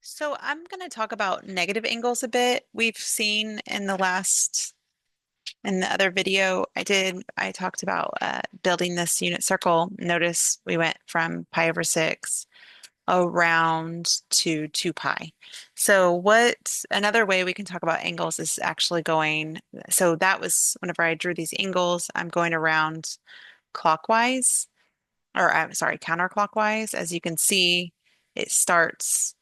So I'm going to talk about negative angles a bit. We've seen in the other video I talked about building this unit circle. Notice we went from pi over 6 around to 2 pi. So another way we can talk about angles is actually so that was whenever I drew these angles, I'm going around clockwise, or I'm sorry, counterclockwise. As you can see, it starts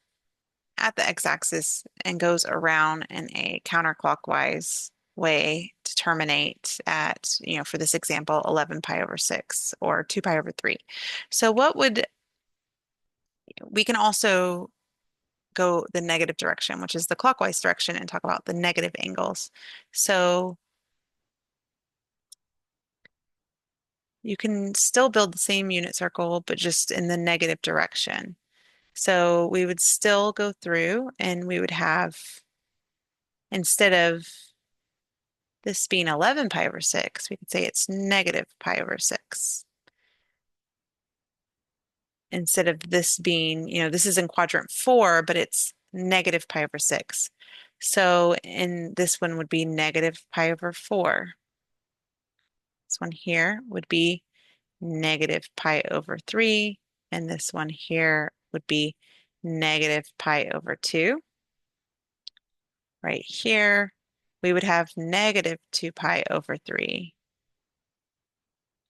at the x-axis and goes around in a counterclockwise way to terminate at, for this example, 11 pi over 6 or 2 pi over 3. So we can also go the negative direction, which is the clockwise direction, and talk about the negative angles. So you can still build the same unit circle, but just in the negative direction. So we would still go through and we would have, instead of this being 11 pi over 6, we could say it's negative pi over 6. Instead of this being, this is in quadrant 4, but it's negative pi over 6. So in this one would be negative pi over 4. This one here would be negative pi over 3. And this one here would be negative pi over 2. Right here, we would have negative 2 pi over 3.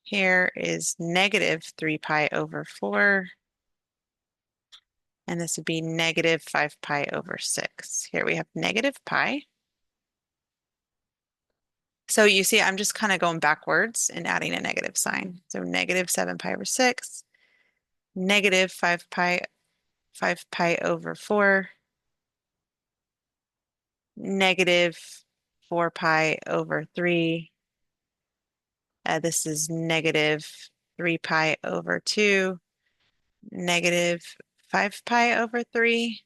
Here is negative 3 pi over 4, and this would be negative 5 pi over 6. Here we have negative pi. So you see, I'm just kind of going backwards and adding a negative sign. So negative 7 pi over 6, negative 5 pi over 4, negative 4 pi over 3. This is negative 3 pi over 2, negative 5 pi over 3.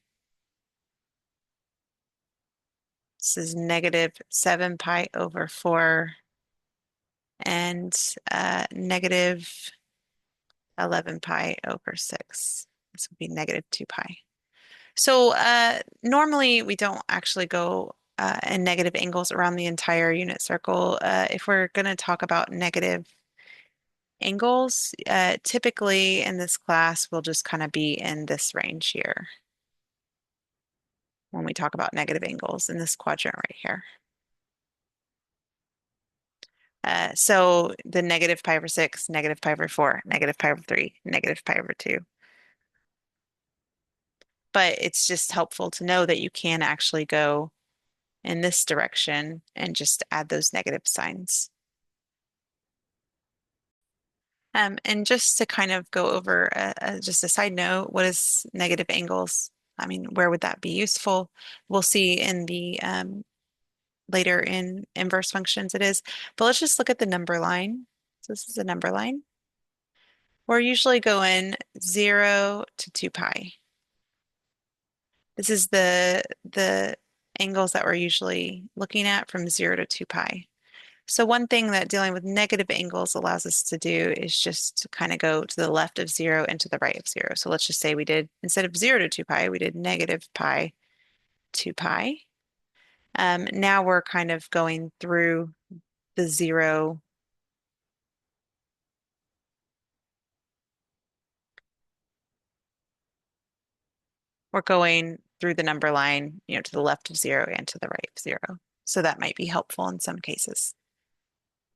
This is negative 7 pi over 4 and negative 11 pi over 6. This would be negative 2 pi. So normally we don't actually go in negative angles around the entire unit circle. If we're going to talk about negative angles, typically in this class we'll just kind of be in this range here when we talk about negative angles in this quadrant right here. So the negative pi over 6, negative pi over 4, negative pi over 3, negative pi over 2. But it's just helpful to know that you can actually go in this direction and just add those negative signs. And just to kind of go over just a side note, what is negative angles? I mean, where would that be useful? We'll see in the later in inverse functions it is, but let's just look at the number line. So this is a number line. We're usually going 0 to 2 pi. This is the angles that we're usually looking at from 0 to 2 pi. So one thing that dealing with negative angles allows us to do is just to kind of go to the left of 0 and to the right of 0. So let's just say we did, instead of 0 to 2 pi, we did negative pi 2 pi. Now we're kind of going through the 0. We're going through the number line, to the left of 0 and to the right of 0. So that might be helpful in some cases.